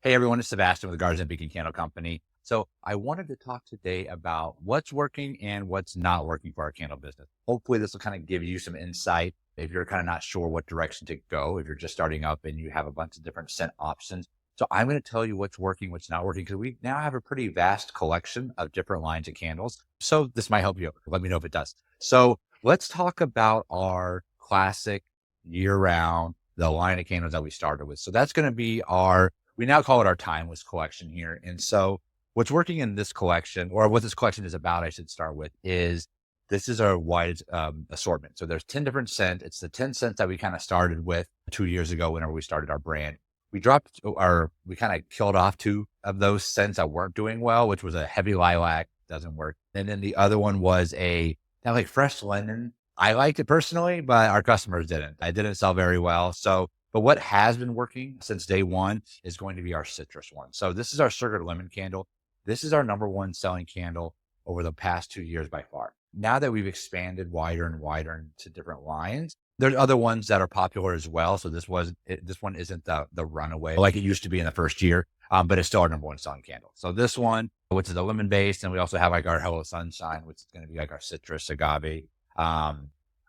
Hey everyone, it's Sabastian with the Garsnett Beacon Candle Company. So I wanted to talk today about what's working and what's not working for our candle business. Hopefully this will kind of give you some insight if you're kind of not sure what direction to go, if you're just starting up and you have a bunch of different scent options. So I'm going to tell you what's working, what's not working, because we now have a pretty vast collection of different lines of candles. So this might help you. Let me know if it does. So let's talk about our classic year-round, the line of candles that we started with. So that's going to be we now call it our timeless collection here. And so what's working in this collection, or what this collection is about, I should start with, is this is our wide assortment. So there's 10 different scents. It's the 10 scents that we kind of started with 2 years ago whenever we started our brand. We kind of killed off two of those scents that weren't doing well, which was a heavy lilac, doesn't work. And then the other one was kind of like fresh linen. I liked it personally, but our customers didn't. I didn't sell very well. But what has been working since day one is going to be our citrus one. So this is our sugared lemon candle. This is our number one selling candle over the past 2 years by far. Now that we've expanded wider and wider into different lines, there's other ones that are popular as well. So this one isn't the runaway like it used to be in the first year, but it's still our number one selling candle. So this one, which is a lemon based, and we also have like our Hello Sunshine, which is going to be like our citrus, agave,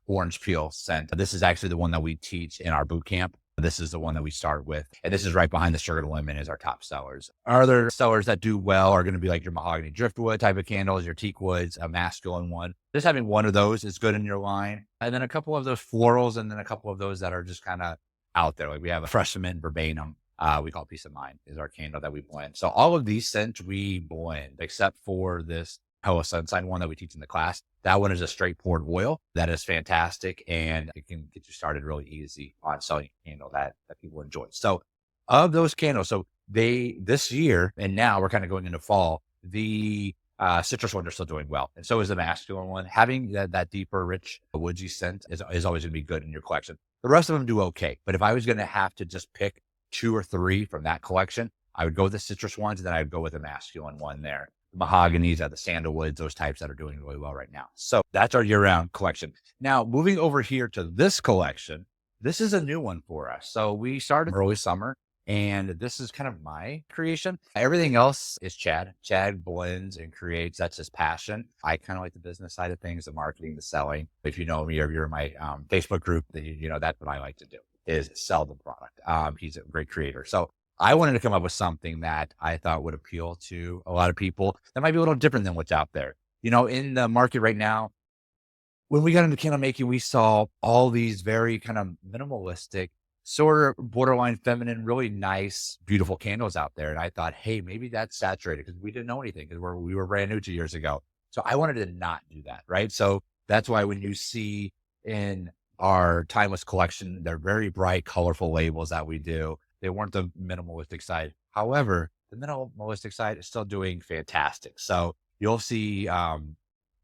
orange peel scent. This is actually the one that we teach in our boot camp. This is the one that we start with. And this is right behind the sugar lemon is our top sellers. Our other sellers that do well are going to be like your mahogany driftwood type of candles, your teak woods, a masculine one. Just having one of those is good in your line. And then a couple of those florals, and then a couple of those that are just kind of out there. Like we have a fresh mint verbatim. We call Peace of Mind is our candle that we blend. So all of these scents we blend, except for this Hello Sunshine one that we teach in the class. That one is a straight poured oil. That is fantastic. And it can get you started really easy on selling a candle that people enjoy. So of those candles, this year, and now we're kind of going into fall, the citrus ones are still doing well. And so is the masculine one. Having that deeper, rich, woodsy scent is always going to be good in your collection. The rest of them do okay. But if I was going to have to just pick 2 or 3 from that collection, I would go with the citrus ones, and then I'd go with the masculine one there. The mahoganies, the sandalwoods, those types that are doing really well right now. So that's our year-round collection. Now, moving over here to this collection, this is a new one for us. So we started early summer, and this is kind of my creation. Everything else is Chad. Chad blends and creates. That's his passion. I kind of like the business side of things, the marketing, the selling. If you know me or you're in my Facebook group, then you know that's what I like to do, is sell the product. He's a great creator. So I wanted to come up with something that I thought would appeal to a lot of people that might be a little different than what's out there. You know, in the market right now, when we got into candle making, we saw all these very kind of minimalistic, sort of borderline feminine, really nice, beautiful candles out there. And I thought, hey, maybe that's saturated because we didn't know anything because we were brand new 2 years ago. So I wanted to not do that, right? So that's why when you see in our timeless collection, they're very bright, colorful labels that we do. They weren't the minimalistic side. However, the minimalistic side is still doing fantastic. So you'll see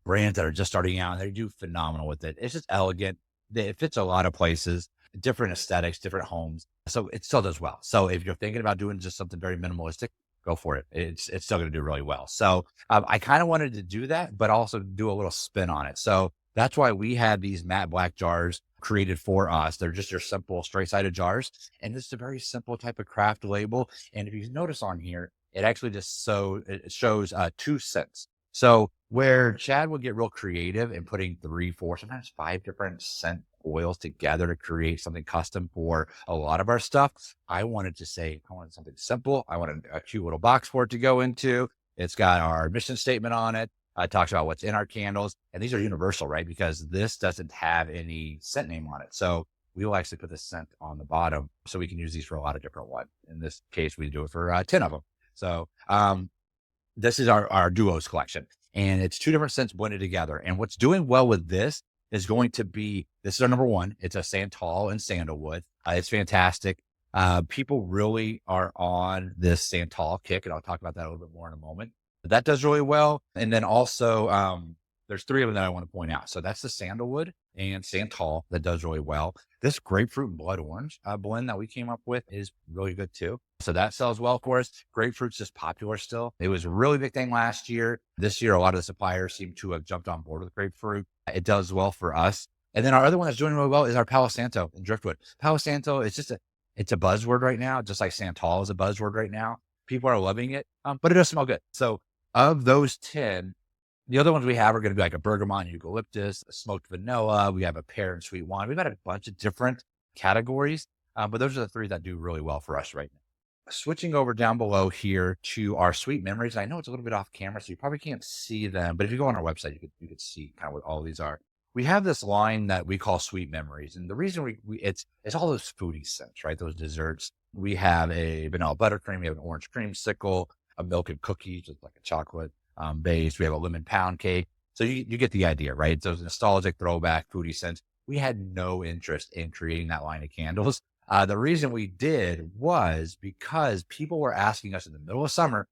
brands that are just starting out, and they do phenomenal with it. It's just elegant. It fits a lot of places, different aesthetics, different homes. So it still does well. So if you're thinking about doing just something very minimalistic, go for it. It's still going to do really well. So I kind of wanted to do that, but also do a little spin on it. So that's why we had these matte black jars created for us. They're just your simple straight-sided jars. And it's a very simple type of craft label. And if you notice on here, it actually it shows 2 scents. So where Chad would get real creative in putting 3, 4, sometimes 5 different scent oils together to create something custom for a lot of our stuff, I wanted something simple. I wanted a cute little box for it to go into. It's got our mission statement on it. It talks about what's in our candles, and these are universal, right? Because this doesn't have any scent name on it. So we will actually put the scent on the bottom so we can use these for a lot of different ones. In this case, we do it for 10 of them. So this is our duos collection, and it's 2 different scents blended together. And what's doing well with this is this is our number one. It's a Santal and sandalwood. It's fantastic. People really are on this Santal kick, and I'll talk about that a little bit more in a moment. That does really well. And then also, there's 3 of them that I want to point out. So that's the sandalwood and Santal that does really well. This grapefruit and blood orange blend that we came up with is really good too. So that sells well for us. Grapefruit's just popular still. It was a really big thing last year. This year, a lot of the suppliers seem to have jumped on board with grapefruit. It does well for us. And then our other one that's doing really well is our Palo Santo and driftwood. Palo Santo is It's a buzzword right now, just like Santal is a buzzword right now. People are loving it, but it does smell good. So of those 10, the other ones we have are going to be like a bergamot and eucalyptus, a smoked vanilla. We have a pear and sweet wine. We've got a bunch of different categories, but those are the three that do really well for us right now. Switching over down below here to our sweet memories. I know it's a little bit off camera, so you probably can't see them, but if you go on our website, you could see kind of what all these are. We have this line that we call sweet memories, and the reason it's all those foodie scents, right? Those desserts. We have a vanilla buttercream, we have an orange creamsicle, a milk and cookie, just like a chocolate base. We have a lemon pound cake. So you get the idea, right? Those nostalgic throwback foodie scents. We had no interest in creating that line of candles. The reason we did was because people were asking us in the middle of summer,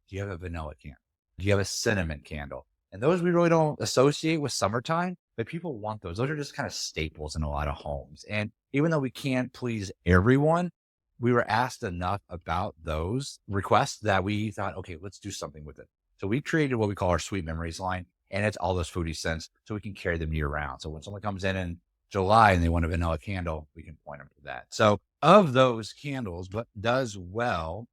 do you have a vanilla candle? Do you have a cinnamon candle? And those we really don't associate with summertime, but people want those. Those are just kind of staples in a lot of homes. And even though we can't please everyone, we were asked enough about those requests that we thought, okay, let's do something with it. So we created what we call our sweet memories line, and it's all those foodie scents so we can carry them year round. So when someone comes in July and they want a vanilla candle, we can point them to that. So of those candles, what does well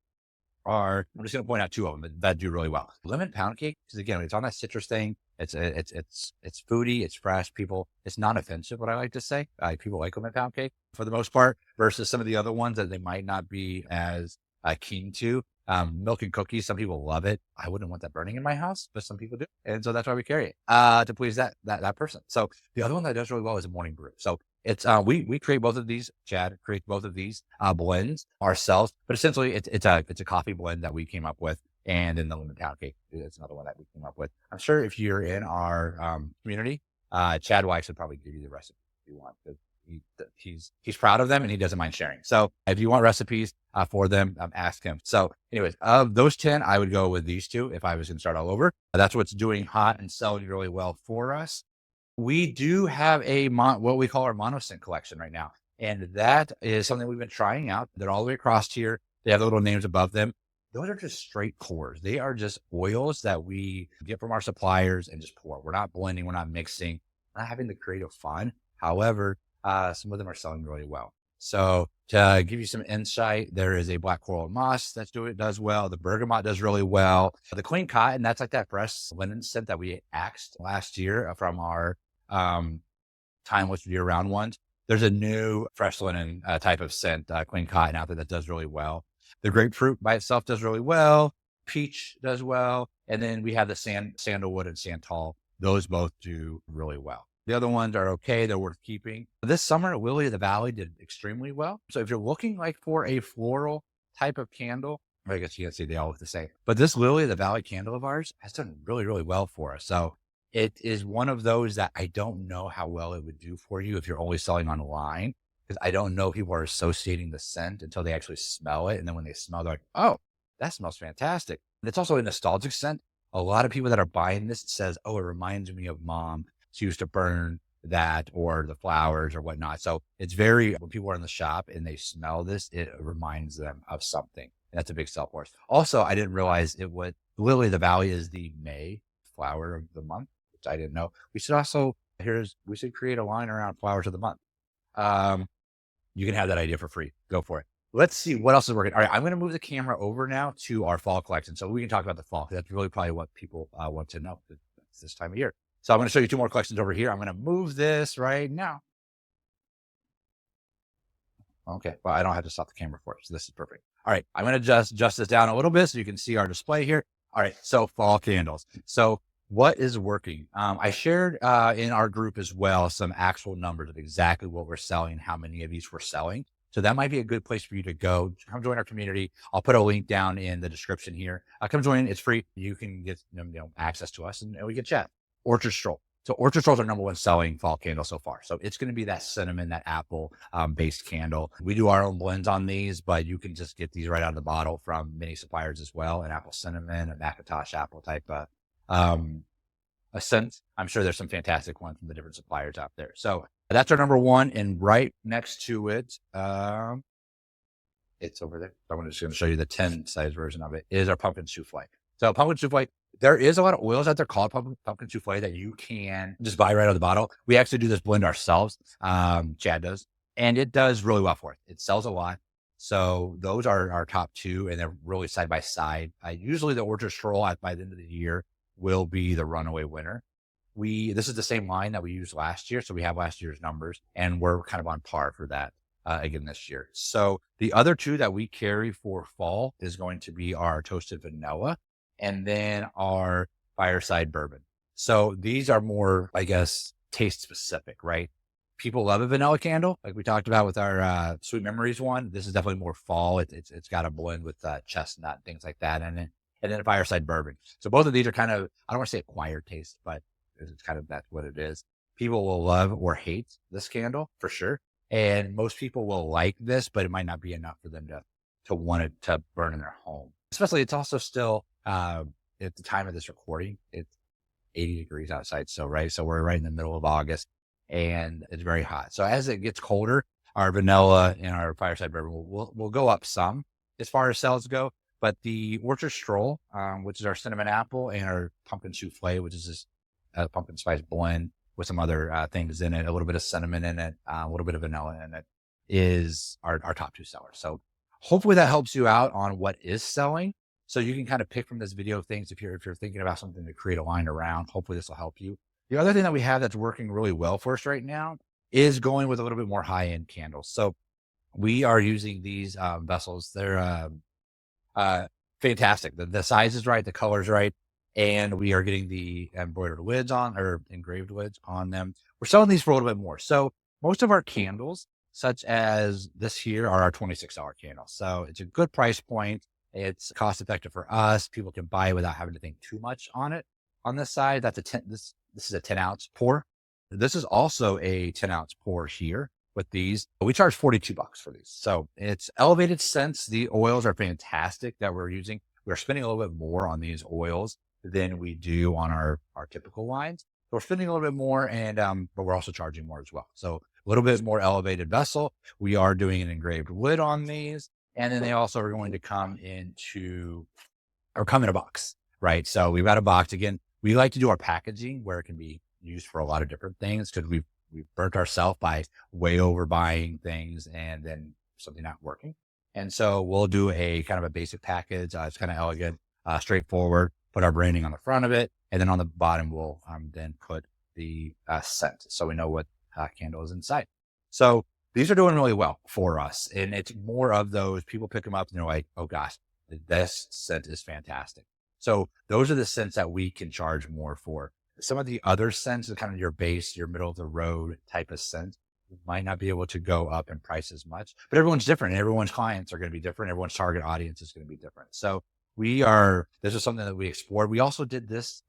are, I'm just going to point out two of them that do really well. Lemon pound cake, because again, it's on that citrus thing. It's foodie, it's fresh. It's not offensive, what I like to say. People like lemon pound cake for the most part versus some of the other ones that they might not be as keen to. Milk and cookies, some people love it. I wouldn't want that burning in my house, but some people do. And so that's why we carry it to please that person. So the other one that does really well is a morning brew. So it's we create both of these. Chad creates both of these blends ourselves, but essentially it's a coffee blend that we came up with, and then the lemon pound cake is another one that we came up with. I'm sure if you're in our community, Chad Weiss would probably give you the recipe if you want. He's proud of them and he doesn't mind sharing. So if you want recipes for them, ask him. So anyways, of those 10, I would go with these two if I was going to start all over. That's what's doing hot and selling really well for us. We do have what we call our monoscent collection right now. And that is something we've been trying out. They're all the way across here. They have the little names above them. Those are just straight pours. They are just oils that we get from our suppliers and just pour. We're not blending. We're not mixing. We're not having the creative fun. However, some of them are selling really well. So to give you some insight, there is a black coral moss does well. The bergamot does really well. The clean cotton, that's like that fresh linen scent that we axed last year from our timeless year-round ones. There's a new fresh linen type of scent, clean cotton out there that does really well. The grapefruit by itself does really well. Peach does well. And then we have the sandalwood and santal. Those both do really well. The other ones are okay. They're worth keeping. This summer, Lily of the Valley did extremely well. So if you're looking like for a floral type of candle, I guess you can't see they all look the same, but this Lily of the Valley candle of ours has done really, really well for us. So it is one of those that I don't know how well it would do for you if you're only selling online, because I don't know if people are associating the scent until they actually smell it. And then when they smell, they're like, oh, that smells fantastic. And it's also a nostalgic scent. A lot of people that are buying this says, oh, it reminds me of mom. She used to burn that or the flowers or whatnot. So it's when people are in the shop and they smell this, it reminds them of something. And that's a big sell for us. Also, I didn't realize Lily of the Valley is the May flower of the month, which I didn't know. We should create a line around flowers of the month. You can have that idea for free. Go for it. Let's see what else is working. All right, I'm going to move the camera over now to our fall collection. So we can talk about the fall, because that's really probably what people want to know this time of year. So I'm going to show you two more collections over here. I'm going to move this right now. Okay, well, I don't have to stop the camera for it, so this is perfect. All right, I'm going to just adjust this down a little bit so you can see our display here. All right, so fall candles. So what is working? I shared in our group as well some actual numbers of exactly what we're selling, how many of each we're selling. So that might be a good place for you to go. Come join our community. I'll put a link down in the description here. Come join. It's free. You can get access to us and we can chat. Orchard Stroll. So Orchard Stroll is our number one selling fall candle so far. So it's going to be that cinnamon, that apple based candle. We do our own blends on these, but you can just get these right out of the bottle from many suppliers as well. An apple cinnamon, a Macintosh apple type a scent. I'm sure there's some fantastic ones from the different suppliers out there. So that's our number one. And right next to it, it's over there. So I'm just going to show you the 10 size version of it, is our pumpkin souffle. So pumpkin souffle, there is a lot of oils out there called pumpkin souffle that you can just buy right out of the bottle. We actually do this blend ourselves. Chad does, and it does really well for it. It sells a lot. So those are our top two, and they're really side by side. Usually the Orchard Stroll by the end of the year will be the runaway winner. This is the same line that we used last year. So we have last year's numbers, and we're kind of on par for that again this year. So the other two that we carry for fall is going to be our toasted vanilla and then our fireside bourbon. So these are more, I guess, taste specific, right? People love a vanilla candle, like we talked about with our Sweet Memories one. This is definitely more fall. It's got a blend with chestnut, things like that, and then a fireside bourbon. So both of these are kind of, I don't want to say acquired taste, but it's kind of, that's what it is. People will love or hate this candle for sure. And most people will like this, but it might not be enough for them to want it to burn in their home. Especially, it's also still, at the time of this recording, it's 80 degrees outside. So, right. So we're right in the middle of August and it's very hot. So as it gets colder, our vanilla and our fireside bourbon will go up some as far as sales go. But the Orchard Stroll, which is our cinnamon apple, and our pumpkin souffle, which is this pumpkin spice blend with some other things in it, a little bit of cinnamon in it, a little bit of vanilla in it, is our top two sellers. So hopefully that helps you out on what is selling. So you can kind of pick from this video things if you're thinking about something to create a line around. Hopefully this will help you. The other thing that we have that's working really well for us right now is going with a little bit more high-end candles. So we are using these vessels. They're fantastic. The size is right, the color's right, and we are getting the embroidered lids on, or engraved lids on them. We're selling these for a little bit more. So most of our candles, such as this here, are our $26 candles. So it's a good price point. It's cost effective for us. People can buy it without having to think too much on it. On this side, that's this is a 10-ounce pour. This is also a 10-ounce pour here with these. We charge $42 for these. So it's elevated scents. The oils are fantastic that we're using. We're spending a little bit more on these oils than we do on our typical lines. So we're spending a little bit more, and but we're also charging more as well. So a little bit more elevated vessel. We are doing an engraved lid on these. And then they also are going to come in a box, right? So we've got a box. Again, we like to do our packaging where it can be used for a lot of different things, because we've burnt ourselves by way over buying things and then something not working. And so we'll do a kind of a basic package. It's kind of elegant, straightforward, put our branding on the front of it. And then on the bottom, we'll then put the scent, so we know what candle is inside. So these are doing really well for us. And it's more of those, people pick them up and they're like, oh gosh, this scent is fantastic. So those are the scents that we can charge more for. Some of the other scents are kind of your base, your middle of the road type of scent. You might not be able to go up in price as much, but everyone's different. Everyone's clients are going to be different. Everyone's target audience is going to be different. So this is something that we explored. We also did this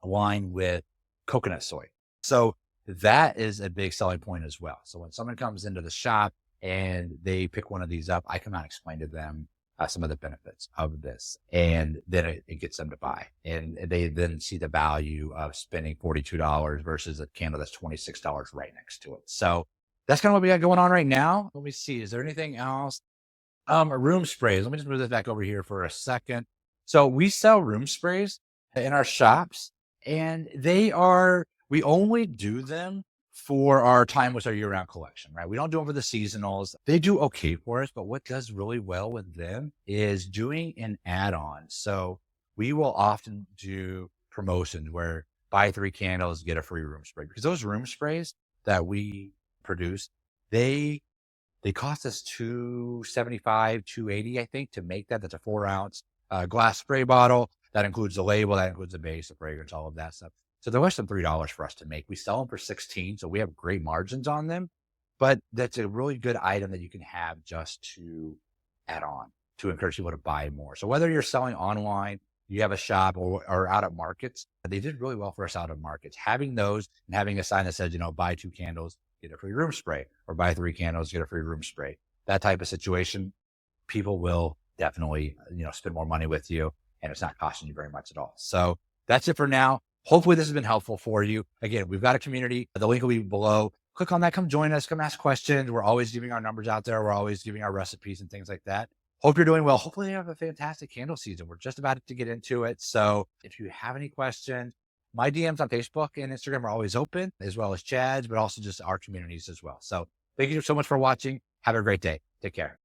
line with coconut soy. So that is a big selling point as well. So when someone comes into the shop and they pick one of these up, I cannot explain to them some of the benefits of this, and then it gets them to buy, and they then see the value of spending $42 versus a candle that's $26 right next to it. So that's kind of what we got going on right now. Let me see, is there anything else? Room sprays. Let me just move this back over here for a second. So we sell room sprays in our shops, and we only do them for our time with our year-round collection, right? We don't do them for the seasonals. They do okay for us, but what does really well with them is doing an add-on. So we will often do promotions where buy 3 candles, get a free room spray, because those room sprays that we produce, they cost us $275, $280, I think, to make that. That's a 4-ounce glass spray bottle. That includes the label, that includes the base, the fragrance, all of that stuff. So they're less than $3 for us to make. We sell them for $16, so we have great margins on them. But that's a really good item that you can have just to add on to encourage people to buy more. So whether you're selling online, you have a shop, or out at markets, they did really well for us out at markets. Having those and having a sign that says, buy 2 candles, get a free room spray, or buy 3 candles, get a free room spray. That type of situation, people will definitely, spend more money with you, and it's not costing you very much at all. So that's it for now. Hopefully this has been helpful for you. Again, we've got a community. The link will be below. Click on that. Come join us. Come ask questions. We're always giving our numbers out there. We're always giving our recipes and things like that. Hope you're doing well. Hopefully you have a fantastic candle season. We're just about to get into it. So if you have any questions, my DMs on Facebook and Instagram are always open, as well as Chad's, but also just our communities as well. So thank you so much for watching. Have a great day. Take care.